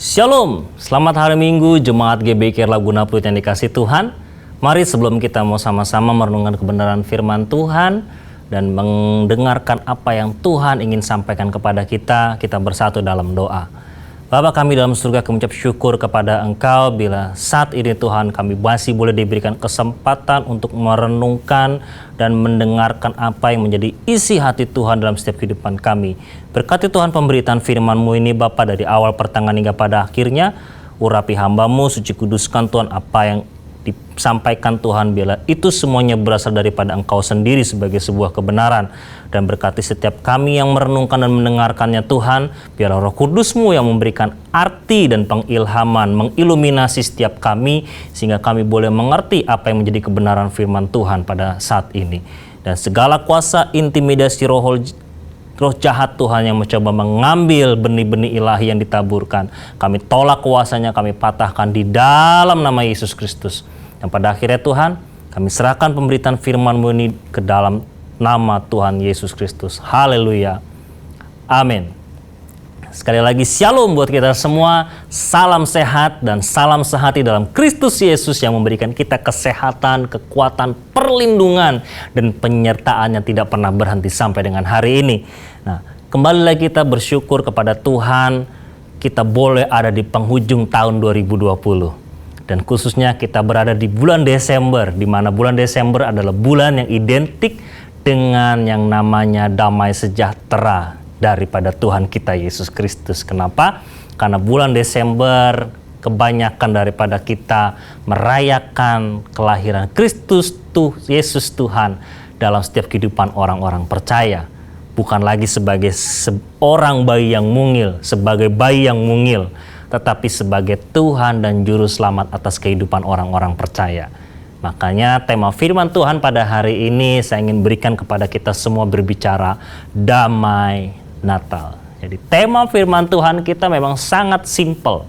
Shalom, selamat hari Minggu, Jemaat GBI Laguna Pluit yang dikasih Tuhan. Mari sebelum kita mau sama-sama merenungkan kebenaran firman Tuhan dan mendengarkan apa yang Tuhan ingin sampaikan kepada kita, kita bersatu dalam doa. Bapa kami dalam surga, kami mengucap syukur kepada Engkau bila saat ini Tuhan kami masih boleh diberikan kesempatan untuk merenungkan dan mendengarkan apa yang menjadi isi hati Tuhan dalam setiap kehidupan kami. Berkati Tuhan pemberitaan firman-Mu ini Bapa dari awal pertengahan hingga pada akhirnya. Urapi hamba-Mu, suci kuduskan Tuhan apa yang disampaikan Tuhan bila itu semuanya berasal daripada Engkau sendiri sebagai sebuah kebenaran. Dan berkati setiap kami yang merenungkan dan mendengarkannya Tuhan, biarlah Roh Kudus-Mu yang memberikan arti dan pengilhaman, mengiluminasi setiap kami sehingga kami boleh mengerti apa yang menjadi kebenaran firman Tuhan pada saat ini. Dan segala kuasa intimidasi roh jahat Tuhan yang mencoba mengambil benih-benih ilahi yang ditaburkan, kami tolak kuasanya, kami patahkan di dalam nama Yesus Kristus. Dan pada akhirnya Tuhan, kami serahkan pemberitaan firman-Mu ini ke dalam nama Tuhan Yesus Kristus. Haleluya. Amin. Sekali lagi shalom buat kita semua. Salam sehat dan salam sehati dalam Kristus Yesus yang memberikan kita kesehatan, kekuatan, perlindungan, dan penyertaan yang tidak pernah berhenti sampai dengan hari ini. Nah, kembali lagi kita bersyukur kepada Tuhan, kita boleh ada di penghujung tahun 2020. Dan khususnya kita berada di bulan Desember, di mana bulan Desember adalah bulan yang identik dengan yang namanya damai sejahtera daripada Tuhan kita Yesus Kristus. Kenapa? Karena bulan Desember kebanyakan daripada kita merayakan kelahiran Kristus Yesus Tuhan dalam setiap kehidupan orang-orang percaya. Bukan lagi sebagai seorang bayi yang mungil, sebagai bayi yang mungil, tetapi sebagai Tuhan dan Juru Selamat atas kehidupan orang-orang percaya. Makanya tema firman Tuhan pada hari ini saya ingin berikan kepada kita semua berbicara damai Natal. Jadi tema firman Tuhan kita memang sangat simpel,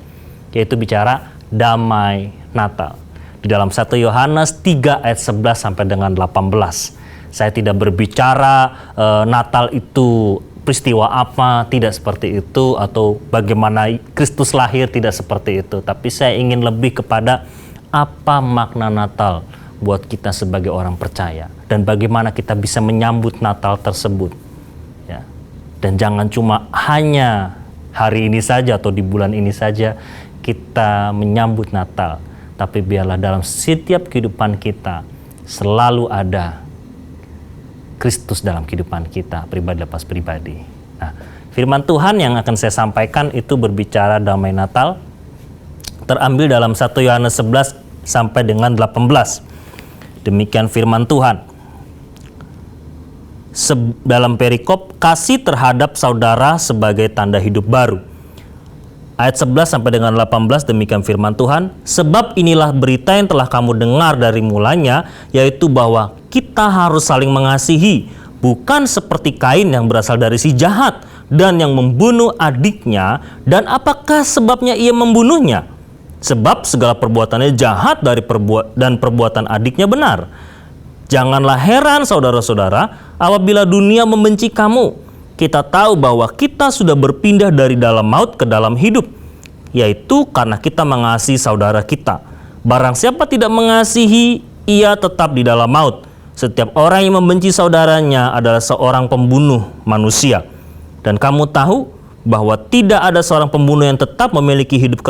yaitu bicara damai Natal. Di dalam 1 Yohanes 3 ayat 11 sampai dengan 18. Saya tidak berbicara Natal itu peristiwa apa, tidak seperti itu, atau bagaimana Kristus lahir, tidak seperti itu. Tapi saya ingin lebih kepada apa makna Natal buat kita sebagai orang percaya dan bagaimana kita bisa menyambut Natal tersebut, ya. Dan jangan cuma hanya hari ini saja atau di bulan ini saja kita menyambut Natal, tapi biarlah dalam setiap kehidupan kita selalu ada Kristus dalam kehidupan kita pribadi lepas pribadi. Nah, firman Tuhan yang akan saya sampaikan itu berbicara damai Natal, terambil dalam 1 Yohanes 11 sampai dengan 18. Demikian firman Tuhan. Dalam perikop, kasih terhadap saudara sebagai tanda hidup baru. Ayat 11 sampai dengan 18 demikian firman Tuhan. Sebab inilah berita yang telah kamu dengar dari mulanya, yaitu bahwa kita harus saling mengasihi, bukan seperti Kain yang berasal dari si jahat dan yang membunuh adiknya. Dan apakah sebabnya ia membunuhnya? Sebab segala perbuatannya jahat dan perbuatan adiknya benar. Janganlah heran saudara-saudara apabila dunia membenci kamu. Kita tahu bahwa kita sudah berpindah dari dalam maut ke dalam hidup, yaitu karena kita mengasihi saudara kita. Barang siapa tidak mengasihi, ia tetap di dalam maut. Setiap orang yang membenci saudaranya adalah seorang pembunuh manusia. Dan kamu tahu bahwa tidak ada seorang pembunuh yang tetap memiliki hidup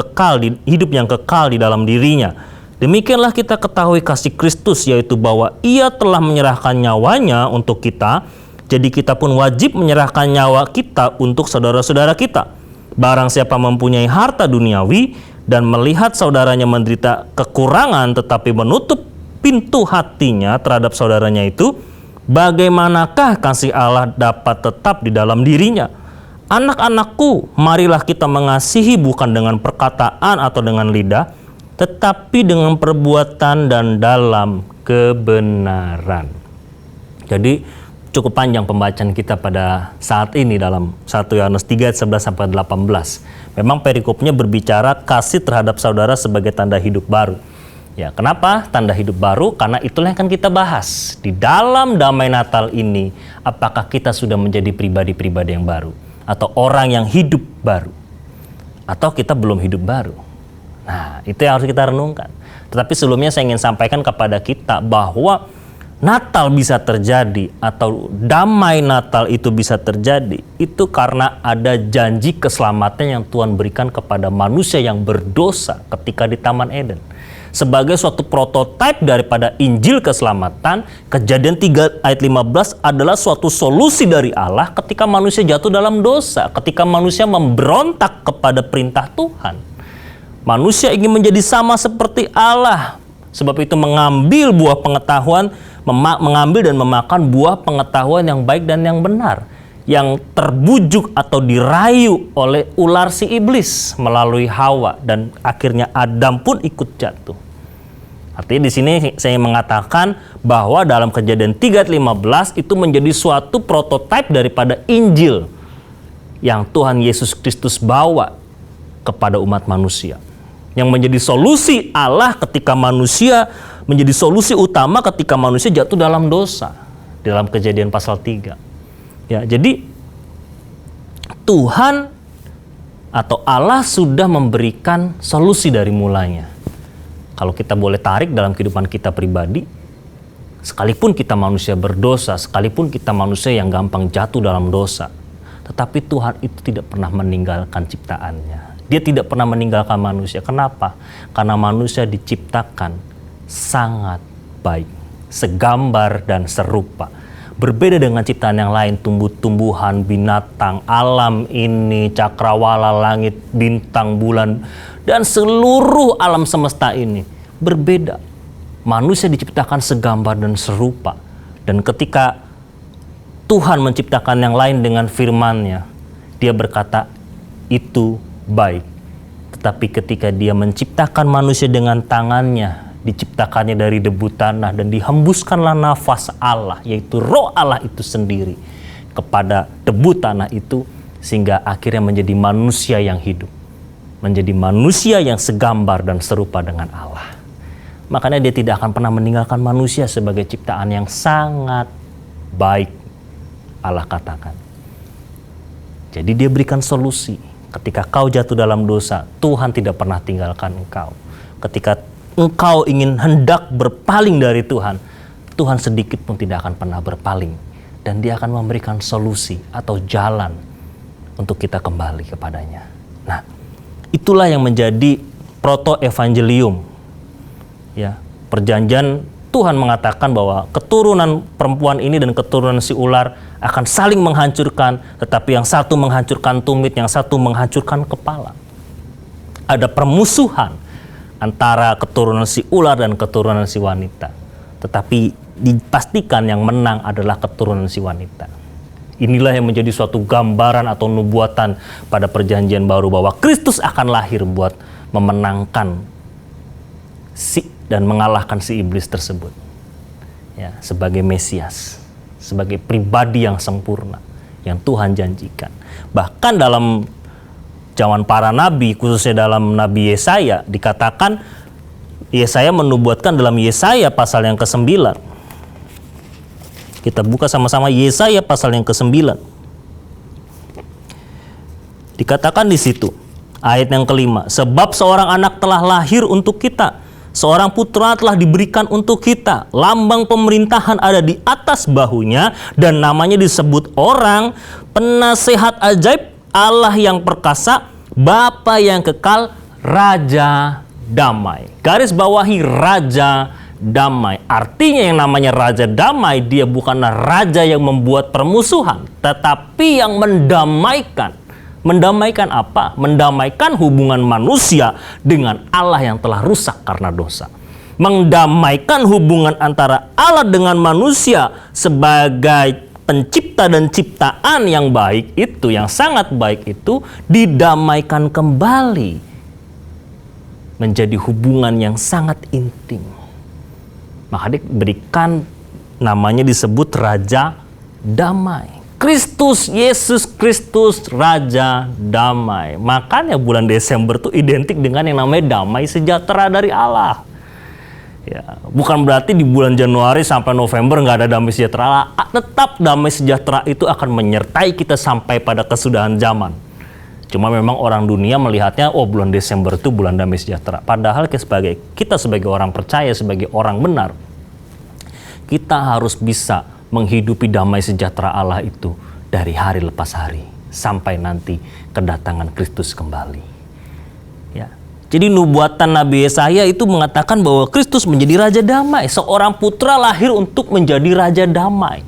yang kekal di dalam dirinya. Demikianlah kita ketahui kasih Kristus, yaitu bahwa Ia telah menyerahkan nyawanya untuk kita. Jadi kita pun wajib menyerahkan nyawa kita untuk saudara-saudara kita. Barang siapa mempunyai harta duniawi dan melihat saudaranya menderita kekurangan tetapi menutup pintu hatinya terhadap saudaranya itu, bagaimanakah kasih Allah dapat tetap di dalam dirinya? Anak-anakku, marilah kita mengasihi bukan dengan perkataan atau dengan lidah, tetapi dengan perbuatan dan dalam kebenaran. Jadi cukup panjang pembacaan kita pada saat ini dalam 1 Yohanes 3 ayat 11 sampai 18. Memang perikopnya berbicara kasih terhadap saudara sebagai tanda hidup baru. Ya, kenapa tanda hidup baru? Karena itulah yang akan kita bahas. Di dalam damai Natal ini, apakah kita sudah menjadi pribadi-pribadi yang baru? Atau orang yang hidup baru? atau kita belum hidup baru. Nah, itu yang harus kita renungkan. Tetapi sebelumnya saya ingin sampaikan kepada kita bahwa Natal bisa terjadi atau damai Natal itu bisa terjadi itu karena ada janji keselamatan yang Tuhan berikan kepada manusia yang berdosa ketika di Taman Eden. Sebagai suatu prototipe daripada Injil keselamatan, Kejadian 3 ayat 15 adalah suatu solusi dari Allah ketika manusia jatuh dalam dosa, ketika manusia memberontak kepada perintah Tuhan. Manusia ingin menjadi sama seperti Allah. Sebab itu mengambil buah pengetahuan, mengambil dan memakan buah pengetahuan yang baik dan yang benar, yang terbujuk atau dirayu oleh ular si iblis melalui Hawa, dan akhirnya Adam pun ikut jatuh. Artinya di sini saya mengatakan bahwa dalam Kejadian 3 ayat 15 itu menjadi suatu prototipe daripada Injil yang Tuhan Yesus Kristus bawa kepada umat manusia, yang menjadi solusi Allah ketika manusia, menjadi solusi utama ketika manusia jatuh dalam dosa dalam Kejadian pasal 3. Ya, jadi Tuhan atau Allah sudah memberikan solusi dari mulanya. Kalau kita boleh tarik dalam kehidupan kita pribadi, sekalipun kita manusia berdosa, sekalipun kita manusia yang gampang jatuh dalam dosa, tetapi Tuhan itu tidak pernah meninggalkan ciptaannya. Dia tidak pernah meninggalkan manusia. Kenapa? Karena manusia diciptakan sangat baik, segambar dan serupa. Berbeda dengan ciptaan yang lain, tumbuh-tumbuhan, binatang, alam ini, cakrawala, langit, bintang, bulan, dan seluruh alam semesta ini berbeda. Manusia diciptakan segambar dan serupa. Dan ketika Tuhan menciptakan yang lain dengan firman-Nya, Dia berkata, itu baik. Tetapi ketika Dia menciptakan manusia dengan tangannya, diciptakannya dari debu tanah dan dihembuskanlah nafas Allah, yaitu roh Allah itu sendiri kepada debu tanah itu, sehingga akhirnya menjadi manusia yang hidup, menjadi manusia yang segambar dan serupa dengan Allah. Makanya Dia tidak akan pernah meninggalkan manusia sebagai ciptaan yang sangat baik, Allah katakan. Jadi Dia berikan solusi. Ketika kau jatuh dalam dosa, Tuhan tidak pernah tinggalkan engkau. Ketika engkau ingin hendak berpaling dari Tuhan, Tuhan sedikit pun tidak akan pernah berpaling. Dan Dia akan memberikan solusi atau jalan untuk kita kembali kepadanya. Nah, itulah yang menjadi proto-evangelium. Ya, perjanjian Tuhan mengatakan bahwa keturunan perempuan ini dan keturunan si ular akan saling menghancurkan, tetapi yang satu menghancurkan tumit, yang satu menghancurkan kepala. Ada permusuhan antara keturunan si ular dan keturunan si wanita. Tetapi dipastikan yang menang adalah keturunan si wanita. Inilah yang menjadi suatu gambaran atau nubuatan pada perjanjian baru bahwa Kristus akan lahir buat memenangkan dan mengalahkan si iblis tersebut. Ya, sebagai Mesias, sebagai pribadi yang sempurna yang Tuhan janjikan. Bahkan dalam zaman para nabi, khususnya dalam Nabi Yesaya, dikatakan Yesaya menubuatkan dalam Yesaya pasal yang ke-9. Kita buka sama-sama Yesaya pasal yang ke-9. Dikatakan di situ, ayat yang ke-5, sebab seorang anak telah lahir untuk kita, seorang putra telah diberikan untuk kita, lambang pemerintahan ada di atas bahunya, dan namanya disebut orang penasehat ajaib, Allah yang perkasa, Bapa yang kekal, Raja damai. Garis bawahi Raja damai. Artinya yang namanya Raja damai, Dia bukanlah raja yang membuat permusuhan, tetapi yang mendamaikan. Mendamaikan apa? Mendamaikan hubungan manusia dengan Allah yang telah rusak karena dosa. Mendamaikan hubungan antara Allah dengan manusia sebagai pencipta dan ciptaan yang baik itu, yang sangat baik itu, didamaikan kembali menjadi hubungan yang sangat intim. Maka diberikan namanya disebut Raja Damai. Kristus, Yesus Kristus, Raja Damai. Makanya bulan Desember itu identik dengan yang namanya damai sejahtera dari Allah. Ya, bukan berarti di bulan Januari sampai November nggak ada damai sejahtera. Tetap damai sejahtera itu akan menyertai kita sampai pada kesudahan zaman. Cuma memang orang dunia melihatnya, oh bulan Desember itu bulan damai sejahtera. Padahal kita sebagai orang percaya, sebagai orang benar, kita harus bisa menghidupi damai sejahtera Allah itu dari hari lepas hari sampai nanti kedatangan Kristus kembali. Ya. Jadi nubuatan Nabi Yesaya itu mengatakan bahwa Kristus menjadi Raja Damai. Seorang putra lahir untuk menjadi Raja Damai.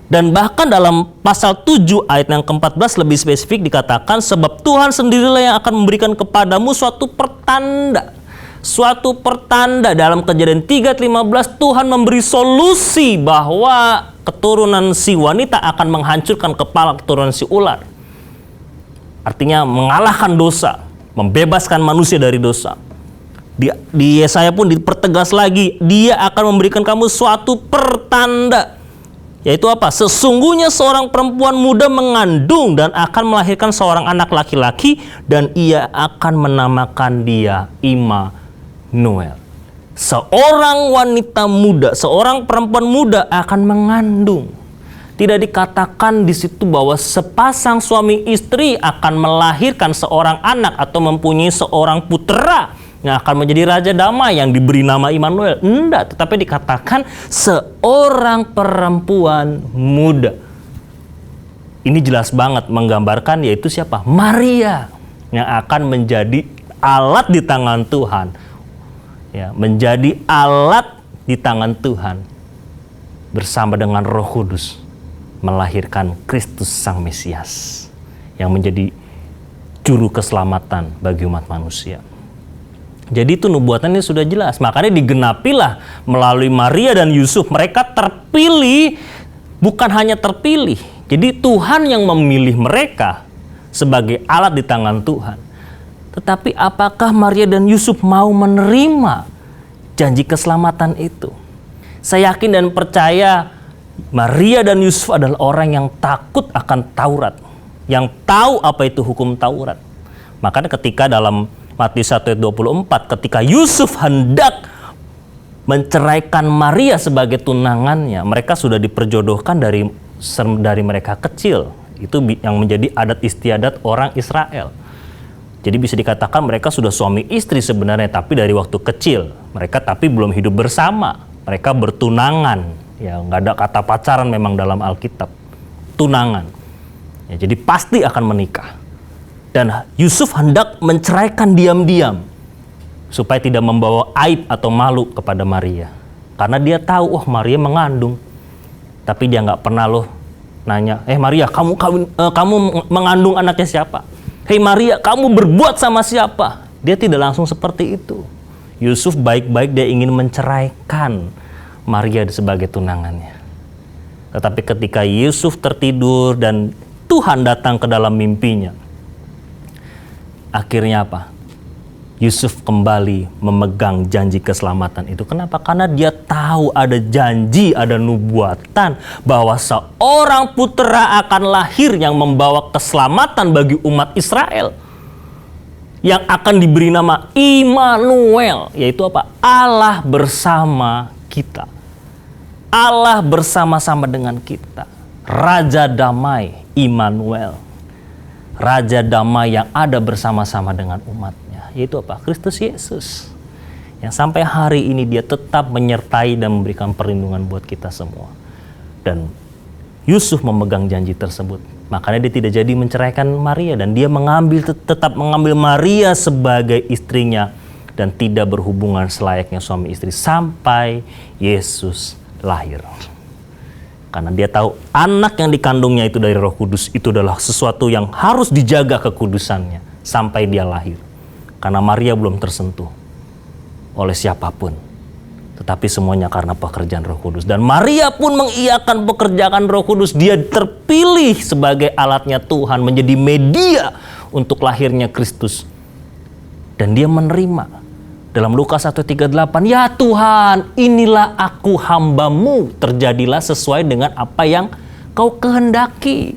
Dan bahkan dalam pasal 7 ayat yang ke-14 lebih spesifik dikatakan, sebab Tuhan sendirilah yang akan memberikan kepadamu suatu pertanda. Suatu pertanda. Dalam Kejadian 3:15 Tuhan memberi solusi bahwa keturunan si wanita akan menghancurkan kepala keturunan si ular. Artinya mengalahkan dosa, membebaskan manusia dari dosa. Di Yesaya pun dipertegas lagi, dia akan memberikan kamu suatu pertanda. Yaitu apa? Sesungguhnya seorang perempuan muda mengandung dan akan melahirkan seorang anak laki-laki, dan ia akan menamakan dia Immanuel. Seorang wanita muda, seorang perempuan muda akan mengandung. Tidak dikatakan di situ bahwa sepasang suami istri akan melahirkan seorang anak atau mempunyai seorang putera yang akan menjadi Raja Damai yang diberi nama Immanuel. Tidak, tetapi dikatakan seorang perempuan muda. Ini jelas banget menggambarkan yaitu siapa? Maria yang akan menjadi alat di tangan Tuhan. Ya, menjadi alat di tangan Tuhan bersama dengan Roh Kudus melahirkan Kristus Sang Mesias yang menjadi juru keselamatan bagi umat manusia. Jadi itu nubuatannya sudah jelas. Makanya digenapilah melalui Maria dan Yusuf. Mereka terpilih, bukan hanya terpilih. Jadi Tuhan yang memilih mereka sebagai alat di tangan Tuhan. Tetapi apakah Maria dan Yusuf mau menerima janji keselamatan itu? Saya yakin dan percaya Maria dan Yusuf adalah orang yang takut akan Taurat, yang tahu apa itu hukum Taurat. Makanya ketika dalam Matius 1:24, ketika Yusuf hendak menceraikan Maria sebagai tunangannya, mereka sudah diperjodohkan dari mereka kecil. Itu yang menjadi adat istiadat orang Israel. Jadi bisa dikatakan mereka sudah suami istri sebenarnya, tapi dari waktu kecil. Mereka tapi belum hidup bersama. Mereka bertunangan. Ya, nggak ada kata pacaran memang dalam Alkitab. Tunangan. Ya, jadi pasti akan menikah. Dan Yusuf hendak menceraikan diam-diam supaya tidak membawa aib atau malu kepada Maria. Karena dia tahu, Maria mengandung. Tapi dia nggak pernah nanya, Maria, kamu mengandung anaknya siapa? Hei Maria, kamu berbuat sama siapa? Dia tidak langsung seperti itu. Yusuf baik-baik dia ingin menceraikan Maria sebagai tunangannya. Tetapi ketika Yusuf tertidur dan Tuhan datang ke dalam mimpinya, akhirnya apa? Yusuf kembali memegang janji keselamatan itu. Kenapa? Karena dia tahu ada janji, ada nubuatan bahwa seorang putera akan lahir yang membawa keselamatan bagi umat Israel, yang akan diberi nama Immanuel, yaitu apa? Allah bersama kita. Allah bersama-sama dengan kita. Raja Damai, Immanuel. Raja Damai yang ada bersama-sama dengan umatnya, yaitu apa? Kristus Yesus, yang sampai hari ini dia tetap menyertai dan memberikan perlindungan buat kita semua. Dan Yusuf memegang janji tersebut, makanya dia tidak jadi menceraikan Maria, dan dia tetap mengambil Maria sebagai istrinya dan tidak berhubungan selayaknya suami istri sampai Yesus lahir. Karena dia tahu anak yang dikandungnya itu dari Roh Kudus itu adalah sesuatu yang harus dijaga kekudusannya sampai dia lahir. Karena Maria belum tersentuh oleh siapapun. Tetapi semuanya karena pekerjaan Roh Kudus. Dan Maria pun mengiyakan pekerjaan Roh Kudus. Dia terpilih sebagai alatnya Tuhan, menjadi media untuk lahirnya Kristus. Dan dia menerima. Dalam Lukas 1:38, ya Tuhan, inilah aku hamba-Mu, terjadilah sesuai dengan apa yang Kau kehendaki.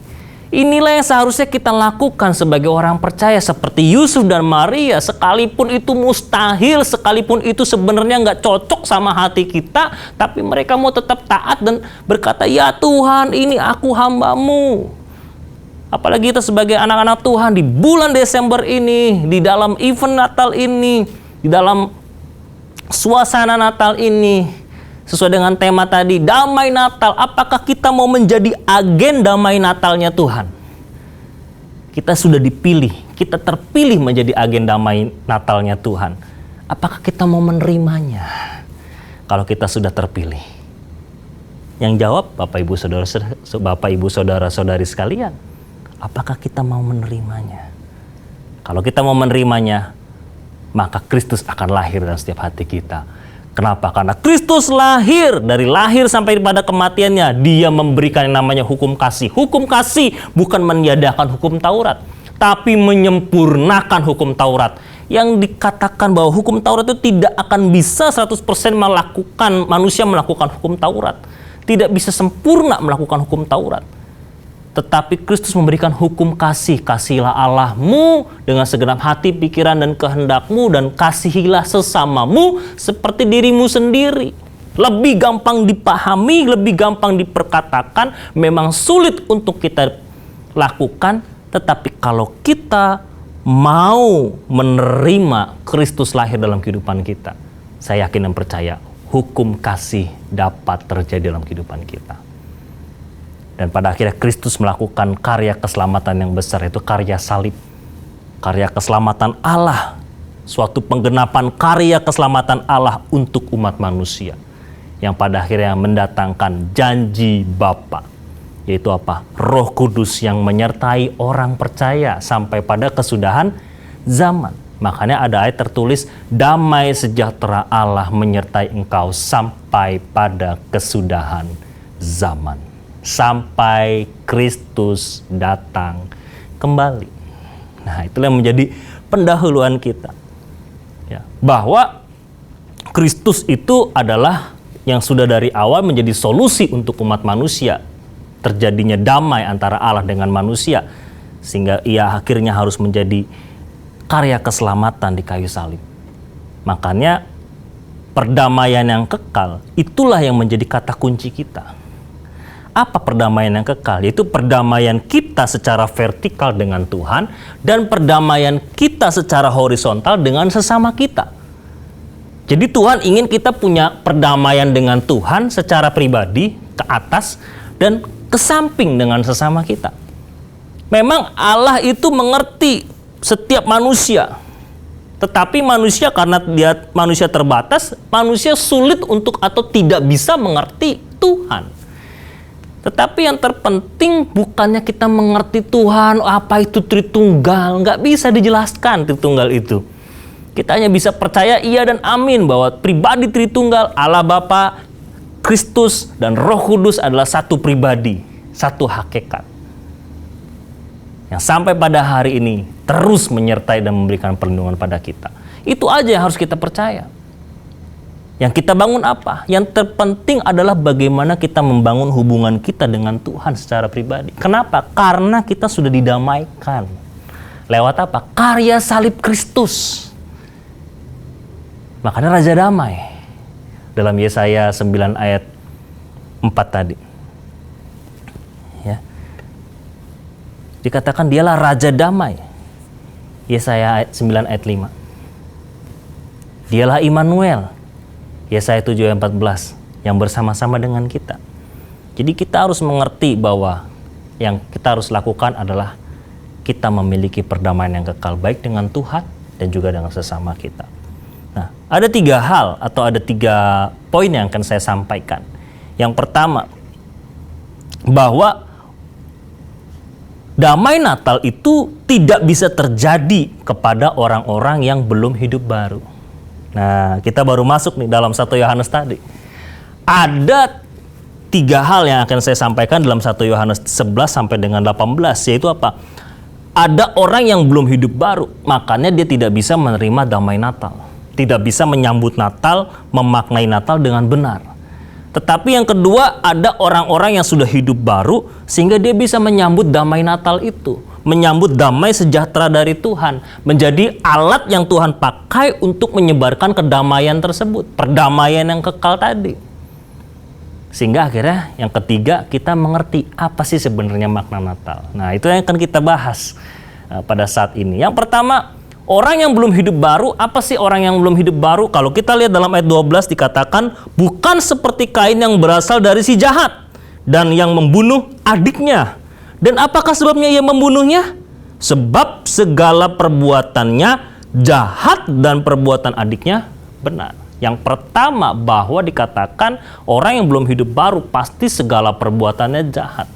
Inilah yang seharusnya kita lakukan sebagai orang percaya seperti Yusuf dan Maria. Sekalipun itu mustahil, sekalipun itu sebenarnya nggak cocok sama hati kita, tapi mereka mau tetap taat dan berkata, ya Tuhan, ini aku hamba-Mu. Apalagi kita sebagai anak-anak Tuhan di bulan Desember ini, di dalam event Natal ini, di dalam suasana Natal ini, sesuai dengan tema tadi, damai Natal. Apakah kita mau menjadi agen damai Natalnya Tuhan? Kita sudah dipilih, kita terpilih menjadi agen damai Natalnya Tuhan. Apakah kita mau menerimanya? Kalau kita sudah terpilih. Yang jawab Bapak Ibu Saudara-saudari sekalian, apakah kita mau menerimanya? Kalau kita mau menerimanya, maka Kristus akan lahir dalam setiap hati kita. Kenapa? Karena Kristus lahir, dari lahir sampai pada kematiannya, dia memberikan yang namanya hukum kasih. Hukum kasih bukan meniadakan hukum Taurat, tapi menyempurnakan hukum Taurat. Yang dikatakan bahwa hukum Taurat itu tidak akan bisa 100% manusia melakukan hukum Taurat. Tidak bisa sempurna melakukan hukum Taurat. Tetapi Kristus memberikan hukum kasih. Kasihilah Allahmu dengan segenap hati, pikiran, dan kehendakmu, dan kasihilah sesamamu seperti dirimu sendiri. Lebih gampang dipahami, lebih gampang diperkatakan, memang sulit untuk kita lakukan. Tetapi kalau kita mau menerima Kristus lahir dalam kehidupan kita, saya yakin dan percaya hukum kasih dapat terjadi dalam kehidupan kita. Dan pada akhirnya Kristus melakukan karya keselamatan yang besar, itu karya salib. Karya keselamatan Allah. Suatu penggenapan karya keselamatan Allah untuk umat manusia. Yang pada akhirnya mendatangkan janji Bapa. Yaitu apa? Roh Kudus yang menyertai orang percaya sampai pada kesudahan zaman. Makanya ada ayat tertulis, damai sejahtera Allah menyertai engkau sampai pada kesudahan zaman. Sampai Kristus datang kembali. Nah, itulah yang menjadi pendahuluan kita. Ya, bahwa Kristus itu adalah yang sudah dari awal menjadi solusi untuk umat manusia. Terjadinya damai antara Allah dengan manusia. Sehingga ia akhirnya harus menjadi karya keselamatan di kayu salib. Makanya perdamaian yang kekal, itulah yang menjadi kata kunci kita. Apa perdamaian yang kekal? Yaitu perdamaian kita secara vertikal dengan Tuhan dan perdamaian kita secara horizontal dengan sesama kita. Jadi Tuhan ingin kita punya perdamaian dengan Tuhan secara pribadi ke atas dan ke samping dengan sesama kita. Memang Allah itu mengerti setiap manusia. Tetapi manusia karena dia manusia terbatas, manusia sulit untuk atau tidak bisa mengerti Tuhan. Tetapi yang terpenting bukannya kita mengerti Tuhan, apa itu Tritunggal. Nggak bisa dijelaskan Tritunggal itu. Kita hanya bisa percaya iya dan amin bahwa pribadi Tritunggal, Allah Bapa, Kristus, dan Roh Kudus adalah satu pribadi, satu hakikat. Yang sampai pada hari ini terus menyertai dan memberikan perlindungan pada kita. Itu aja yang harus kita percaya. Yang kita bangun apa? Yang terpenting adalah bagaimana kita membangun hubungan kita dengan Tuhan secara pribadi. Kenapa? Karena kita sudah didamaikan. Lewat apa? Karya salib Kristus. Makanya Raja Damai. Dalam Yesaya 9 ayat 4 tadi. Ya. Dikatakan dialah Raja Damai. Yesaya 9 ayat 5. Dialah Immanuel. Yesaya 7 ayat 14 yang bersama-sama dengan kita. Jadi kita harus mengerti bahwa yang kita harus lakukan adalah kita memiliki perdamaian yang kekal baik dengan Tuhan dan juga dengan sesama kita. Nah, ada 3 hal atau ada 3 poin yang akan saya sampaikan. Yang pertama, bahwa damai Natal itu tidak bisa terjadi kepada orang-orang yang belum hidup baru. Nah, kita baru masuk nih dalam 1 Yohanes tadi. Ada 3 hal yang akan saya sampaikan dalam 1 Yohanes 11 sampai dengan 18, yaitu apa? Ada orang yang belum hidup baru, makanya dia tidak bisa menerima damai Natal. Tidak bisa menyambut Natal, memaknai Natal dengan benar. Tetapi yang kedua, ada orang-orang yang sudah hidup baru, sehingga dia bisa menyambut damai Natal itu. Menyambut damai sejahtera dari Tuhan, menjadi alat yang Tuhan pakai untuk menyebarkan kedamaian tersebut, perdamaian yang kekal tadi. Sehingga akhirnya yang ketiga, kita mengerti apa sih sebenarnya makna Natal. Nah, itu yang akan kita bahas pada saat ini. Yang pertama, orang yang belum hidup baru. Apa sih orang yang belum hidup baru? Kalau kita lihat dalam ayat 12 dikatakan, bukan seperti Kain yang berasal dari si jahat dan yang membunuh adiknya. Dan apakah sebabnya ia membunuhnya? Sebab segala perbuatannya jahat dan perbuatan adiknya benar. Yang pertama, bahwa dikatakan orang yang belum hidup baru pasti segala perbuatannya jahat.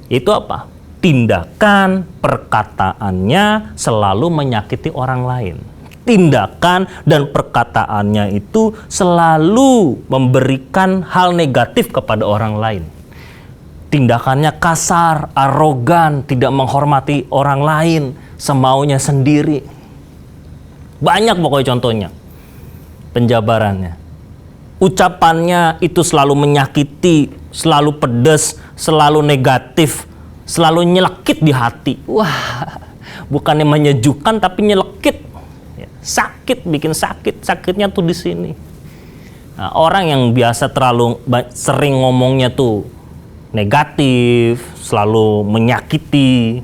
Itu apa? Tindakan, perkataannya selalu menyakiti orang lain. Tindakan dan perkataannya itu selalu memberikan hal negatif kepada orang lain. Tindakannya kasar, arogan, tidak menghormati orang lain, semaunya sendiri. Banyak pokoknya contohnya. Penjabarannya, ucapannya itu selalu menyakiti, selalu pedas, selalu negatif, selalu nyelekit di hati. Wah, bukannya menyejukkan tapi nyelekit, sakit, bikin sakit. Sakitnya tuh di sini. Nah, orang yang biasa terlalu sering ngomongnya tuh negatif, selalu menyakiti,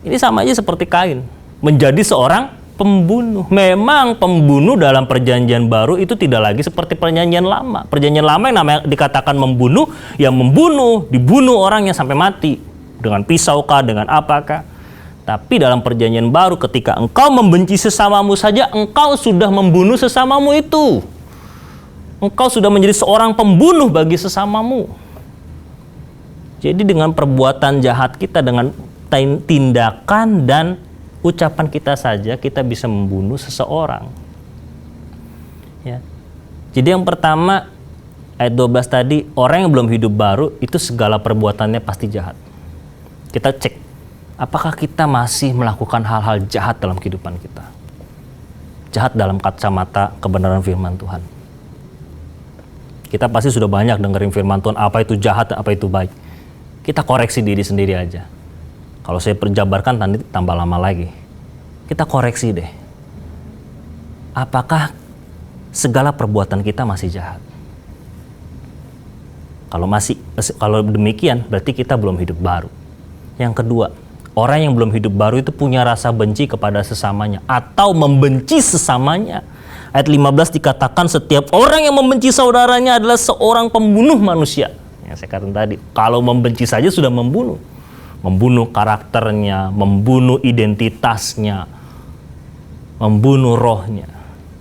ini sama aja seperti Kain, menjadi seorang pembunuh. Memang pembunuh dalam perjanjian baru itu tidak lagi seperti perjanjian lama. Perjanjian lama yang namanya dikatakan membunuh, yang membunuh, dibunuh orangnya sampai mati. Dengan pisau kah, dengan apakah. Tapi dalam perjanjian baru, ketika engkau membenci sesamamu saja, engkau sudah membunuh sesamamu itu. Engkau sudah menjadi seorang pembunuh bagi sesamamu. Jadi dengan perbuatan jahat kita, dengan tindakan dan ucapan kita saja, kita bisa membunuh seseorang. Ya. Jadi yang pertama, ayat 12 tadi, orang yang belum hidup baru, itu segala perbuatannya pasti jahat. Kita cek, apakah kita masih melakukan hal-hal jahat dalam kehidupan kita? Jahat dalam kacamata kebenaran firman Tuhan. Kita pasti sudah banyak dengerin firman Tuhan, apa itu jahat, apa itu baik. Kita koreksi diri sendiri aja. Kalau saya perjabarkan nanti tambah lama lagi. Kita koreksi deh. Apakah segala perbuatan kita masih jahat? Kalau demikian berarti kita belum hidup baru. Yang kedua, orang yang belum hidup baru itu punya rasa benci kepada sesamanya atau membenci sesamanya. Ayat 15 dikatakan setiap orang yang membenci saudaranya adalah seorang pembunuh manusia. Yang saya katakan tadi, kalau membenci saja sudah membunuh. Membunuh karakternya, membunuh identitasnya, membunuh rohnya.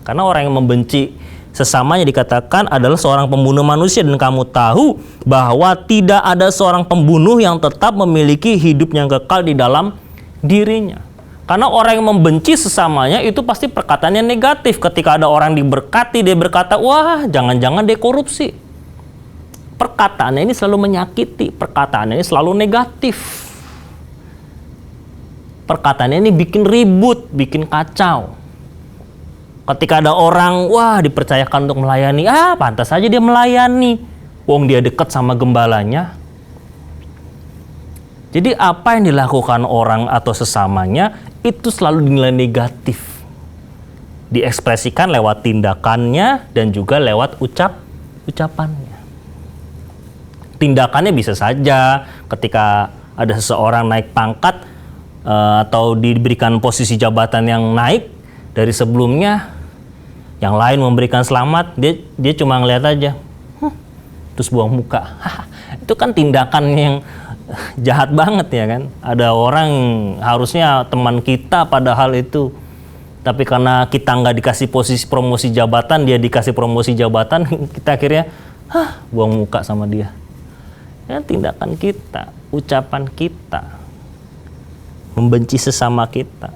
Karena orang yang membenci sesamanya dikatakan adalah seorang pembunuh manusia, dan kamu tahu bahwa tidak ada seorang pembunuh yang tetap memiliki hidup yang kekal di dalam dirinya. Karena orang yang membenci sesamanya itu pasti perkataannya negatif. Ketika ada orang diberkati, dia berkata, wah jangan-jangan dia korupsi. Perkataannya ini selalu menyakiti, perkataannya ini selalu negatif. Perkataannya ini bikin ribut, bikin kacau. Ketika ada orang, wah dipercayakan untuk melayani, pantas saja dia melayani. Wong dia dekat sama gembalanya. Jadi apa yang dilakukan orang atau sesamanya, itu selalu dinilai negatif. Diekspresikan lewat tindakannya dan juga lewat ucapannya. Tindakannya bisa saja ketika ada seseorang naik pangkat, atau diberikan posisi jabatan yang naik dari sebelumnya, yang lain memberikan selamat, dia cuma ngeliat aja, terus buang muka. Itu kan tindakan yang jahat banget ya kan. Ada orang harusnya teman kita padahal itu, tapi karena kita nggak dikasih posisi promosi jabatan, dia dikasih promosi jabatan, kita akhirnya buang muka sama dia. Ya, tindakan kita, ucapan kita membenci sesama kita.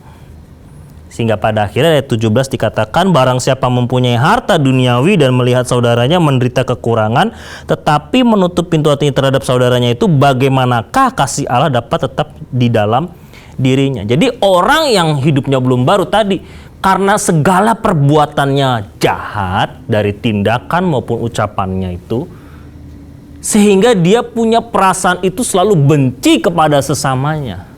Sehingga pada akhirnya ayat 17 dikatakan, barang siapa mempunyai harta duniawi dan melihat saudaranya menderita kekurangan, tetapi menutup pintu hatinya terhadap saudaranya, itu bagaimanakah kasih Allah dapat tetap di dalam dirinya? Jadi orang yang hidupnya belum baru tadi, karena segala perbuatannya jahat dari tindakan maupun ucapannya itu, sehingga dia punya perasaan itu selalu benci kepada sesamanya.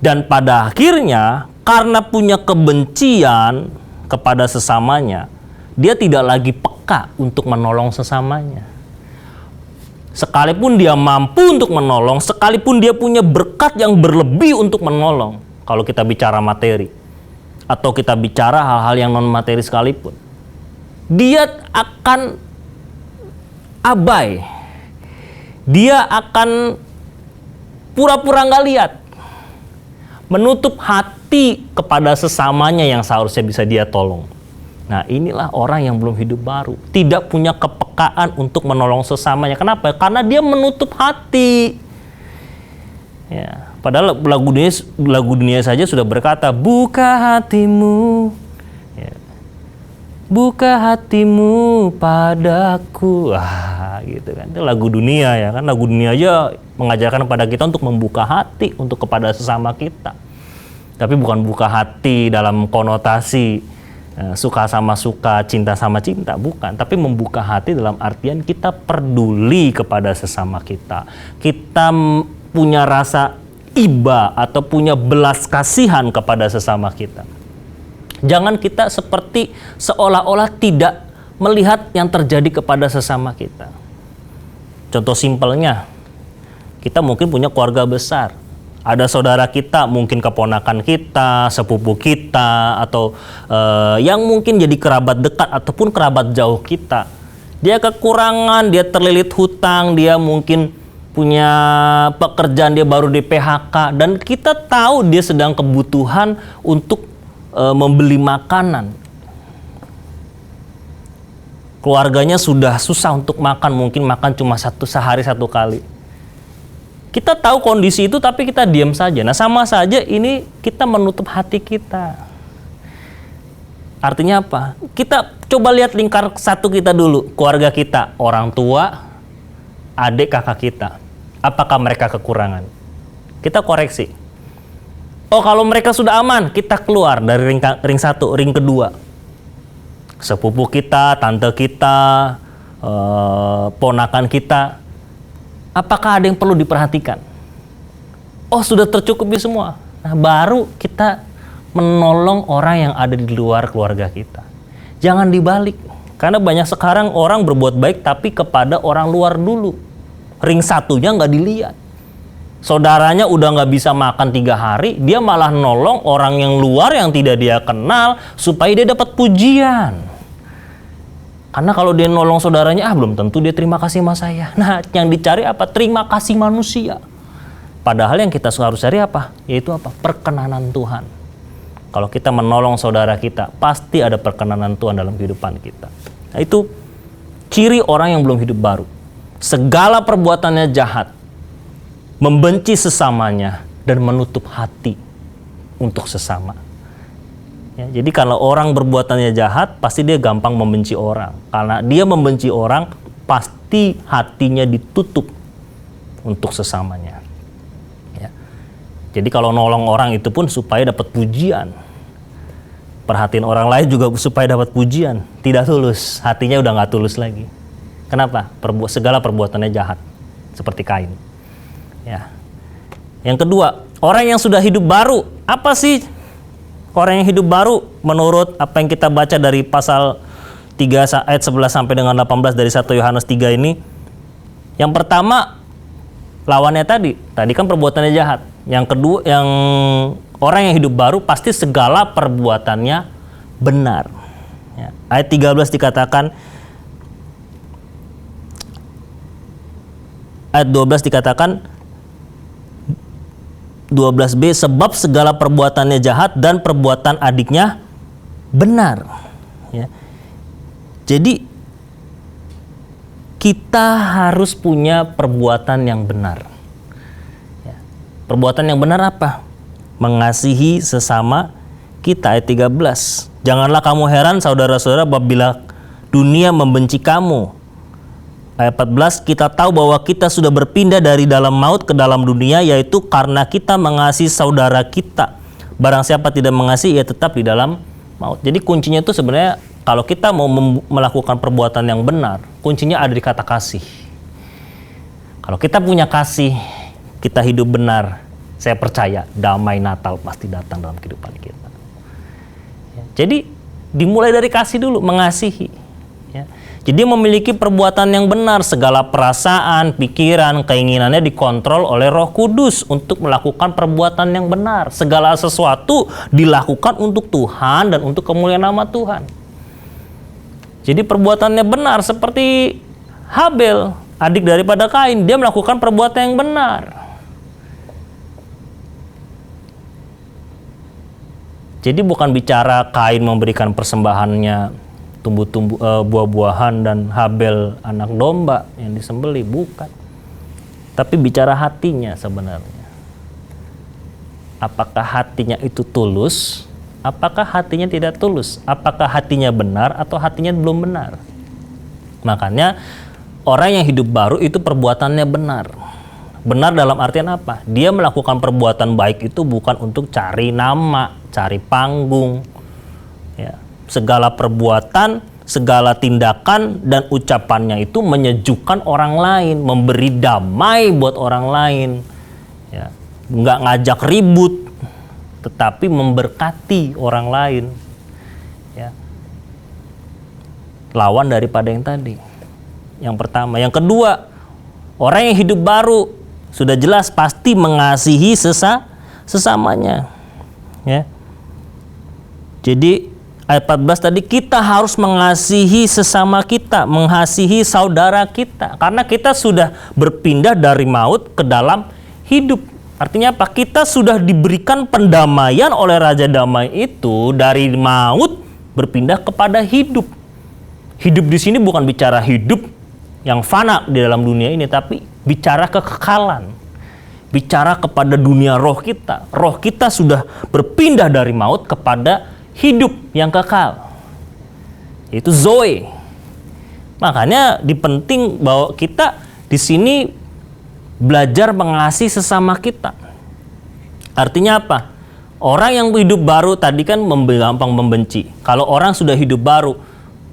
Dan pada akhirnya, karena punya kebencian kepada sesamanya, dia tidak lagi peka peka untuk menolong sesamanya. Sekalipun dia mampu untuk menolong, sekalipun dia punya berkat yang berlebih untuk menolong, kalau kita bicara materi, atau kita bicara hal-hal yang non-materi sekalipun, dia akan abai. Dia akan pura-pura nggak lihat, menutup hati kepada sesamanya yang seharusnya bisa dia tolong. Nah, inilah orang yang belum hidup baru, tidak punya kepekaan untuk menolong sesamanya. Kenapa? Karena dia menutup hati. Ya, padahal lagu dunia saja sudah berkata, buka hatimu, ya, buka hatimu padaku. Gitu kan. Itu lagu dunia ya kan. Lagu dunia aja mengajarkan kepada kita untuk membuka hati untuk kepada sesama kita. Tapi bukan buka hati dalam konotasi suka sama suka, cinta sama cinta, bukan. Tapi membuka hati dalam artian kita peduli kepada sesama kita. Kita punya rasa iba atau punya belas kasihan kepada sesama kita. Jangan kita seperti seolah-olah tidak melihat yang terjadi kepada sesama kita. Contoh simpelnya, kita mungkin punya keluarga besar. Ada saudara kita, mungkin keponakan kita, sepupu kita, atau yang mungkin jadi kerabat dekat ataupun kerabat jauh kita. Dia kekurangan, dia terlilit hutang, dia mungkin punya pekerjaan, dia baru di PHK, dan kita tahu dia sedang kebutuhan untuk membeli makanan. Keluarganya sudah susah untuk makan, mungkin makan cuma sehari satu kali. Kita tahu kondisi itu tapi kita diam saja. Nah, sama saja ini kita menutup hati kita. Artinya apa? Kita coba lihat lingkar satu kita dulu, keluarga kita, orang tua, adik kakak kita. Apakah mereka kekurangan? Kita koreksi. Oh, kalau mereka sudah aman, kita keluar dari ring satu, ring kedua. Sepupu kita, tante kita, ponakan kita. Apakah ada yang perlu diperhatikan? Oh, sudah tercukupi semua. Nah, baru kita menolong orang yang ada di luar keluarga kita. Jangan dibalik. Karena banyak sekarang orang berbuat baik tapi kepada orang luar dulu. Ring satunya nggak dilihat. Saudaranya udah nggak bisa makan 3 hari, dia malah nolong orang yang luar yang tidak dia kenal supaya dia dapat pujian. Karena kalau dia nolong saudaranya, belum tentu dia terima kasih sama saya. Nah, yang dicari apa? Terima kasih manusia. Padahal yang kita harus cari apa? Yaitu apa? Perkenanan Tuhan. Kalau kita menolong saudara kita, pasti ada perkenanan Tuhan dalam kehidupan kita. Nah, itu ciri orang yang belum hidup baru. Segala perbuatannya jahat, membenci sesamanya, dan menutup hati untuk sesama. Ya, jadi kalau orang berbuatannya jahat, pasti dia gampang membenci orang. Karena dia membenci orang, pasti hatinya ditutup untuk sesamanya. Ya. Jadi kalau nolong orang itu pun supaya dapat pujian. Perhatiin orang lain juga supaya dapat pujian. Tidak tulus, hatinya udah nggak tulus lagi. Kenapa? Segala perbuatannya jahat, seperti Kain. Ya. Yang kedua, orang yang sudah hidup baru, apa sih orang yang hidup baru menurut apa yang kita baca dari pasal 3 ayat 11 sampai dengan 18 dari 1 Yohanes 3 ini? Yang pertama, lawannya tadi kan perbuatannya jahat. Yang kedua, yang orang yang hidup baru pasti segala perbuatannya benar. Ya. Ayat 13 dikatakan, ayat 12 dikatakan, 12b, sebab segala perbuatannya jahat dan perbuatan adiknya benar. Ya. Jadi kita harus punya perbuatan yang benar. Ya. Perbuatan yang benar apa? Mengasihi sesama kita. Ayat 13. Janganlah kamu heran saudara-saudara apabila dunia membenci kamu. Ayat 14, kita tahu bahwa kita sudah berpindah dari dalam maut ke dalam dunia, yaitu karena kita mengasihi saudara kita. Barang siapa tidak mengasihi, ia tetap di dalam maut. Jadi kuncinya itu sebenarnya kalau kita mau melakukan perbuatan yang benar, kuncinya ada di kata kasih. Kalau kita punya kasih, kita hidup benar, saya percaya damai Natal pasti datang dalam kehidupan kita. Jadi dimulai dari kasih dulu, mengasihi. Ya. Jadi memiliki perbuatan yang benar, segala perasaan, pikiran, keinginannya dikontrol oleh Roh Kudus untuk melakukan perbuatan yang benar. Segala sesuatu dilakukan untuk Tuhan dan untuk kemuliaan nama Tuhan. Jadi perbuatannya benar, seperti Habel, adik daripada Kain, dia melakukan perbuatan yang benar. Jadi bukan bicara Kain memberikan persembahannya buah-buahan dan Habel anak domba yang disembelih, bukan. Tapi bicara hatinya sebenarnya. Apakah hatinya itu tulus? Apakah hatinya tidak tulus? Apakah hatinya benar atau hatinya belum benar? Makanya orang yang hidup baru itu perbuatannya benar. Benar dalam artian apa? Dia melakukan perbuatan baik itu bukan untuk cari nama, cari panggung. Ya. Segala perbuatan, segala tindakan dan ucapannya itu menyejukkan orang lain, memberi damai buat orang lain. Ya. Nggak ngajak ribut, tetapi memberkati orang lain. Ya. Lawan daripada yang tadi. Yang pertama. Yang kedua, orang yang hidup baru sudah jelas pasti mengasihi sesamanya. Ya. Jadi ayat 14 tadi, kita harus mengasihi sesama kita, mengasihi saudara kita. Karena kita sudah berpindah dari maut ke dalam hidup. Artinya apa? Kita sudah diberikan pendamaian oleh Raja Damai itu, dari maut berpindah kepada hidup. Hidup di sini bukan bicara hidup yang fana di dalam dunia ini, tapi bicara kekekalan. Bicara kepada dunia roh kita. Roh kita sudah berpindah dari maut kepada hidup yang kekal, itu Zoe. Makanya dipenting bahwa kita di sini belajar mengasihi sesama kita. Artinya apa? Orang yang hidup baru tadi kan gampang membenci. Kalau orang sudah hidup baru,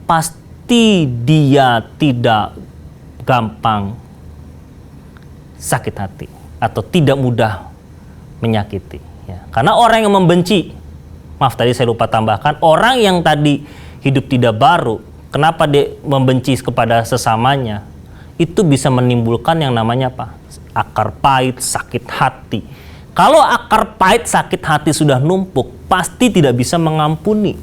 pasti dia tidak gampang sakit hati atau tidak mudah menyakiti. Ya. Karena orang yang membenci, maaf tadi saya lupa tambahkan, orang yang tadi hidup tidak baru, kenapa dia membenci kepada sesamanya? Itu bisa menimbulkan yang namanya apa? Akar pahit, sakit hati. Kalau akar pahit, sakit hati sudah numpuk, pasti tidak bisa mengampuni.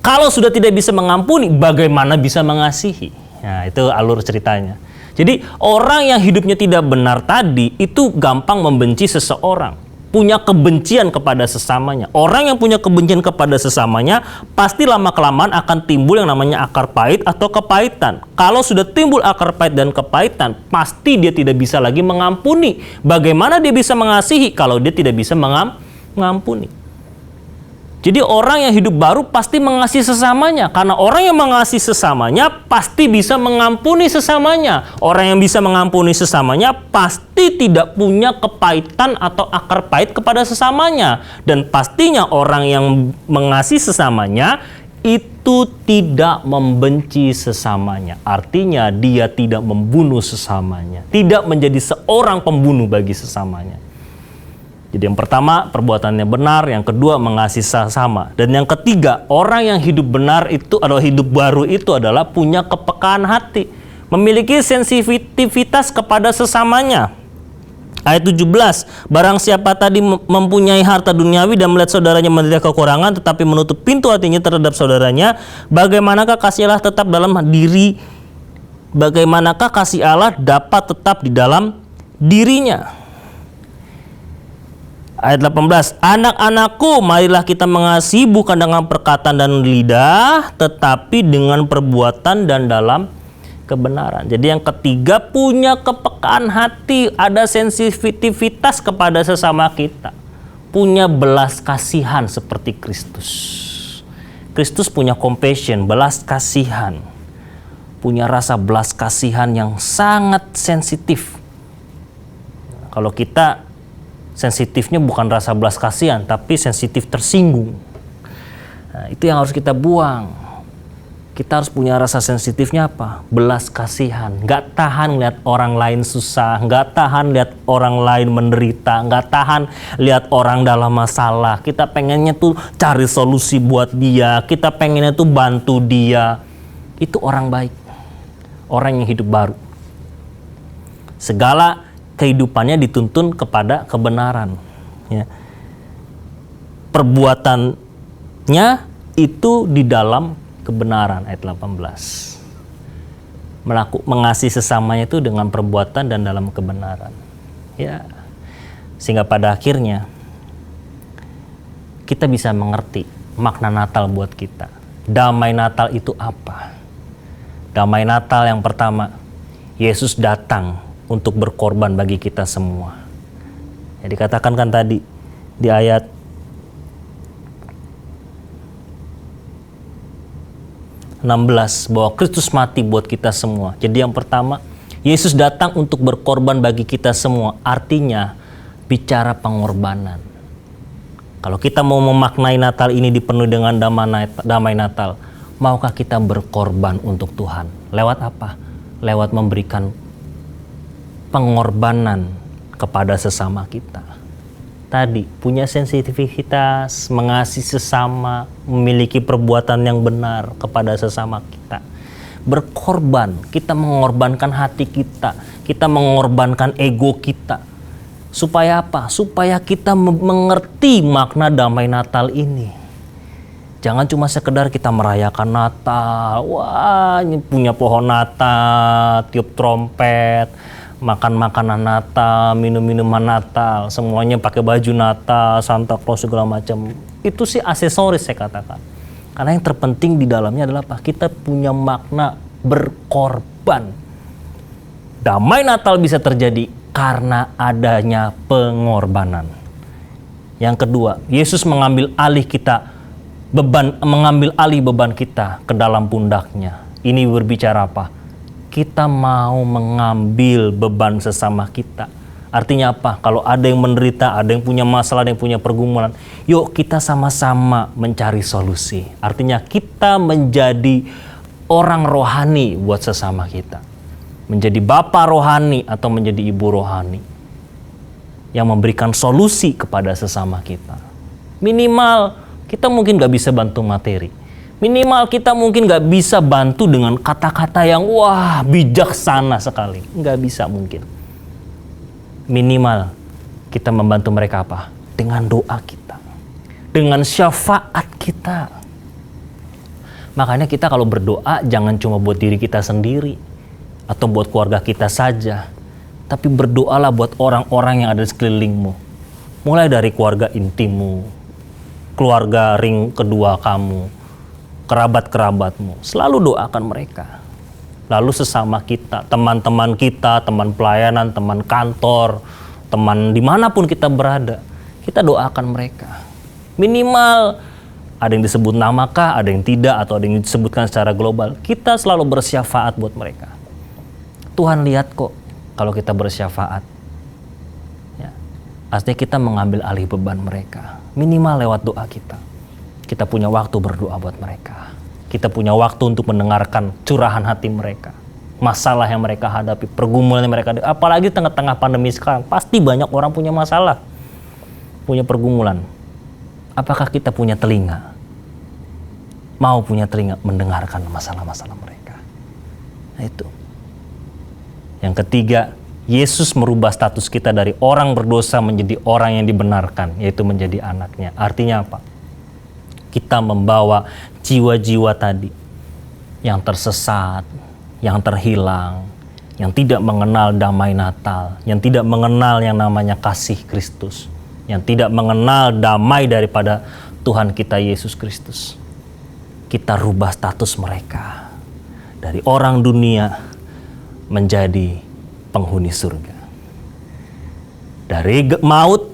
Kalau sudah tidak bisa mengampuni, bagaimana bisa mengasihi? Nah, itu alur ceritanya. Jadi orang yang hidupnya tidak benar tadi, itu gampang membenci seseorang. Punya kebencian kepada sesamanya. Orang yang punya kebencian kepada sesamanya pasti lama-kelamaan akan timbul yang namanya akar pahit atau kepahitan. Kalau sudah timbul akar pahit dan kepahitan, pasti dia tidak bisa lagi mengampuni. Bagaimana dia bisa mengasihi kalau dia tidak bisa mengampuni? Jadi orang yang hidup baru pasti mengasihi sesamanya. Karena orang yang mengasihi sesamanya pasti bisa mengampuni sesamanya. Orang yang bisa mengampuni sesamanya pasti tidak punya kepahitan atau akar pahit kepada sesamanya. Dan pastinya orang yang mengasihi sesamanya itu tidak membenci sesamanya. Artinya dia tidak membunuh sesamanya. Tidak menjadi seorang pembunuh bagi sesamanya. Jadi yang pertama, perbuatannya benar. Yang kedua, mengasihi sesama. Dan yang ketiga, orang yang hidup benar itu atau hidup baru itu adalah punya kepekaan hati. Memiliki sensitivitas kepada sesamanya. Ayat 17, barang siapa tadi mempunyai harta duniawi dan melihat saudaranya menderita kekurangan, tetapi menutup pintu hatinya terhadap saudaranya, bagaimanakah kasih Allah tetap dalam diri? Bagaimanakah kasih Allah dapat tetap di dalam dirinya? Ayat 18, anak-anakku, marilah kita mengasihi bukan dengan perkataan dan lidah, tetapi dengan perbuatan dan dalam kebenaran. Jadi yang ketiga, punya kepekaan hati, ada sensitivitas kepada sesama kita. Punya belas kasihan seperti Kristus. Kristus punya compassion, belas kasihan. Punya rasa belas kasihan yang sangat sensitif. Kalau kita sensitifnya bukan rasa belas kasihan, tapi sensitif tersinggung. Nah, itu yang harus kita buang. Kita harus punya rasa sensitifnya apa? Belas kasihan. Nggak tahan lihat orang lain susah, nggak tahan lihat orang lain menderita, nggak tahan lihat orang dalam masalah. Kita pengennya tuh cari solusi buat dia, kita pengennya tuh bantu dia. Itu orang baik. orang yang hidup baru. Segala kehidupannya dituntun kepada kebenaran. Ya. Perbuatannya itu di dalam kebenaran, ayat 18. Mengasihi sesamanya itu dengan perbuatan dan dalam kebenaran. Ya. Sehingga pada akhirnya kita bisa mengerti makna Natal buat kita. Damai Natal itu apa? Damai Natal yang pertama, Yesus datang untuk berkorban bagi kita semua. Ya, dikatakan kan tadi di ayat 16 bahwa Kristus mati buat kita semua. Jadi yang pertama, Yesus datang untuk berkorban bagi kita semua. Artinya bicara pengorbanan. Kalau kita mau memaknai Natal ini dipenuhi dengan damai Natal, maukah kita berkorban untuk Tuhan? Lewat apa? Lewat memberikan pengorbanan kepada sesama kita. Tadi punya sensitivitas, mengasihi sesama, memiliki perbuatan yang benar kepada sesama kita. Berkorban, kita mengorbankan hati kita mengorbankan ego kita. Supaya apa? Supaya kita mengerti makna damai Natal ini. Jangan cuma sekedar kita merayakan Natal, wah ini punya pohon Natal, tiup trompet, makan makanan Natal, minum minuman Natal, semuanya pakai baju Natal, Santa Claus segala macam. Itu sih aksesoris saya katakan. Karena yang terpenting di dalamnya adalah apa? Kita punya makna berkorban. Damai Natal bisa terjadi karena adanya pengorbanan. Yang kedua, Yesus mengambil alih beban kita ke dalam pundaknya. Ini berbicara apa? Kita mau mengambil beban sesama kita. Artinya apa? Kalau ada yang menderita, ada yang punya masalah, ada yang punya pergumulan, yuk kita sama-sama mencari solusi. Artinya kita menjadi orang rohani buat sesama kita. Menjadi bapak rohani atau menjadi ibu rohani yang memberikan solusi kepada sesama kita. Minimal kita mungkin gak bisa bantu materi. Minimal kita mungkin gak bisa bantu dengan kata-kata yang wah bijaksana sekali. Gak bisa mungkin. Minimal kita membantu mereka apa? Dengan doa kita. Dengan syafaat kita. Makanya kita kalau berdoa jangan cuma buat diri kita sendiri. Atau buat keluarga kita saja. Tapi berdoalah buat orang-orang yang ada di sekelilingmu. Mulai dari keluarga intimmu, keluarga ring kedua kamu, kerabat-kerabatmu, selalu doakan mereka. Lalu sesama kita, teman-teman kita, teman pelayanan, teman kantor, teman dimanapun kita berada, kita doakan mereka. Minimal ada yang disebut nama kah, ada yang tidak, atau ada yang disebutkan secara global, kita selalu bersyafaat buat mereka. Tuhan lihat kok kalau kita bersyafaat. Ya, artinya kita mengambil alih beban mereka. Minimal lewat doa kita. Kita punya waktu berdoa buat mereka. Kita punya waktu untuk mendengarkan curahan hati mereka. Masalah yang mereka hadapi, pergumulan yang mereka hadapi. Apalagi tengah-tengah pandemi sekarang, pasti banyak orang punya masalah. Punya pergumulan. Apakah kita punya telinga? Mau punya telinga mendengarkan masalah-masalah mereka. Nah itu. Yang ketiga, Yesus merubah status kita dari orang berdosa menjadi orang yang dibenarkan, yaitu menjadi anaknya. Artinya apa? Kita membawa jiwa-jiwa tadi yang tersesat, yang terhilang, yang tidak mengenal damai Natal, yang tidak mengenal yang namanya kasih Kristus, yang tidak mengenal damai daripada Tuhan kita Yesus Kristus. Kita rubah status mereka dari orang dunia menjadi penghuni surga. Dari maut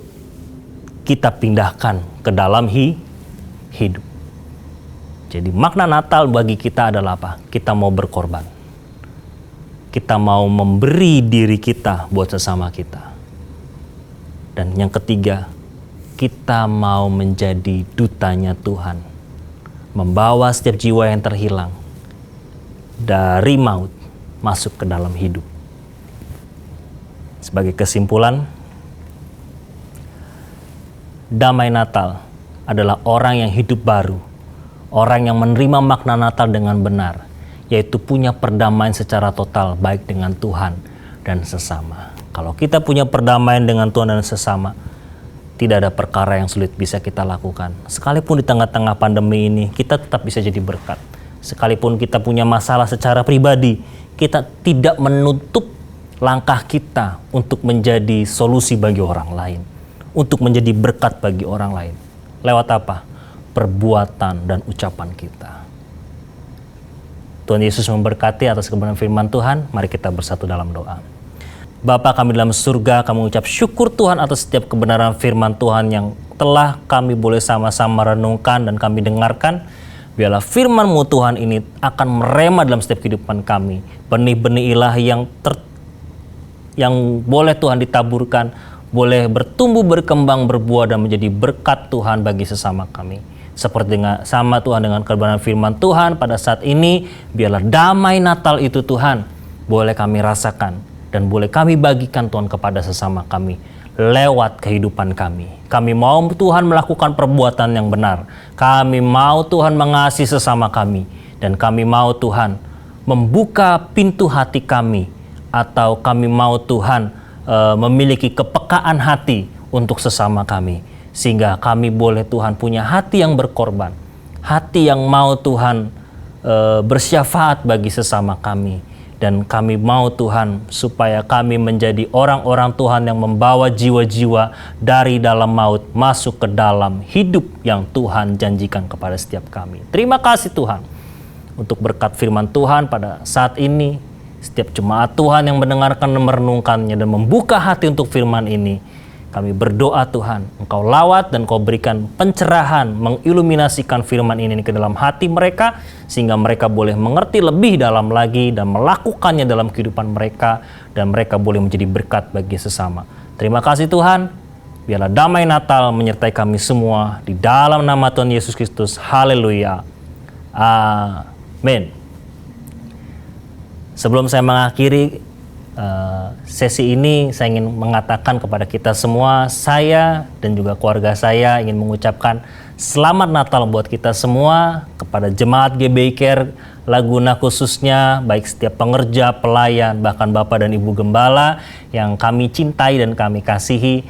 kita pindahkan ke dalam hidup. Jadi makna Natal bagi kita adalah apa? Kita mau berkorban. Kita mau memberi diri kita buat sesama kita. Dan yang ketiga, kita mau menjadi dutanya Tuhan. Membawa setiap jiwa yang terhilang dari maut masuk ke dalam hidup. Sebagai kesimpulan, damai Natal adalah orang yang hidup baru, orang yang menerima makna Natal dengan benar, yaitu punya perdamaian secara total baik dengan Tuhan dan sesama. Kalau kita punya perdamaian dengan Tuhan dan sesama, tidak ada perkara yang sulit bisa kita lakukan. Sekalipun di tengah-tengah pandemi ini, kita tetap bisa jadi berkat. Sekalipun kita punya masalah secara pribadi, kita tidak menutup langkah kita untuk menjadi solusi bagi orang lain, untuk menjadi berkat bagi orang lain. Lewat apa? Perbuatan dan ucapan kita. Tuhan Yesus memberkati atas kebenaran firman Tuhan. Mari kita bersatu dalam doa. Bapa kami dalam surga, kami mengucap syukur Tuhan atas setiap kebenaran firman Tuhan yang telah kami boleh sama-sama renungkan dan kami dengarkan. Biarlah firman-Mu Tuhan ini akan merema dalam setiap kehidupan kami. Benih-benih ilahi yang boleh Tuhan ditaburkan, boleh bertumbuh, berkembang, berbuah dan menjadi berkat Tuhan bagi sesama kami. Seperti sama Tuhan dengan kebenaran firman Tuhan pada saat ini, biarlah damai Natal itu Tuhan boleh kami rasakan dan boleh kami bagikan Tuhan kepada sesama kami lewat kehidupan kami. Kami mau Tuhan melakukan perbuatan yang benar. Kami mau Tuhan mengasihi sesama kami. Dan kami mau Tuhan membuka pintu hati kami. Atau kami mau Tuhan memiliki kepekaan hati untuk sesama kami. Sehingga kami boleh Tuhan punya hati yang berkorban. Hati yang mau Tuhan bersyafaat bagi sesama kami. Dan kami mau Tuhan supaya kami menjadi orang-orang Tuhan yang membawa jiwa-jiwa dari dalam maut masuk ke dalam hidup yang Tuhan janjikan kepada setiap kami. Terima kasih Tuhan untuk berkat firman Tuhan pada saat ini. Setiap jemaat Tuhan yang mendengarkan dan merenungkannya dan membuka hati untuk firman ini. Kami berdoa Tuhan, Engkau lawat dan Kau berikan pencerahan, mengiluminasikan firman ini ke dalam hati mereka, sehingga mereka boleh mengerti lebih dalam lagi dan melakukannya dalam kehidupan mereka, dan mereka boleh menjadi berkat bagi sesama. Terima kasih Tuhan, biarlah damai Natal menyertai kami semua, di dalam nama Tuhan Yesus Kristus. Haleluya. Amin. Sebelum saya mengakhiri sesi ini, saya ingin mengatakan kepada kita semua, saya dan juga keluarga saya ingin mengucapkan selamat Natal buat kita semua, kepada jemaat GBI Care Laguna khususnya, baik setiap pengerja, pelayan, bahkan Bapak dan Ibu Gembala yang kami cintai dan kami kasihi.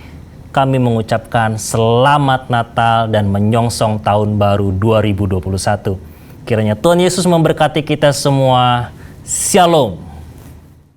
Kami mengucapkan selamat Natal dan menyongsong tahun baru 2021. Kiranya Tuhan Yesus memberkati kita semua. Shalom.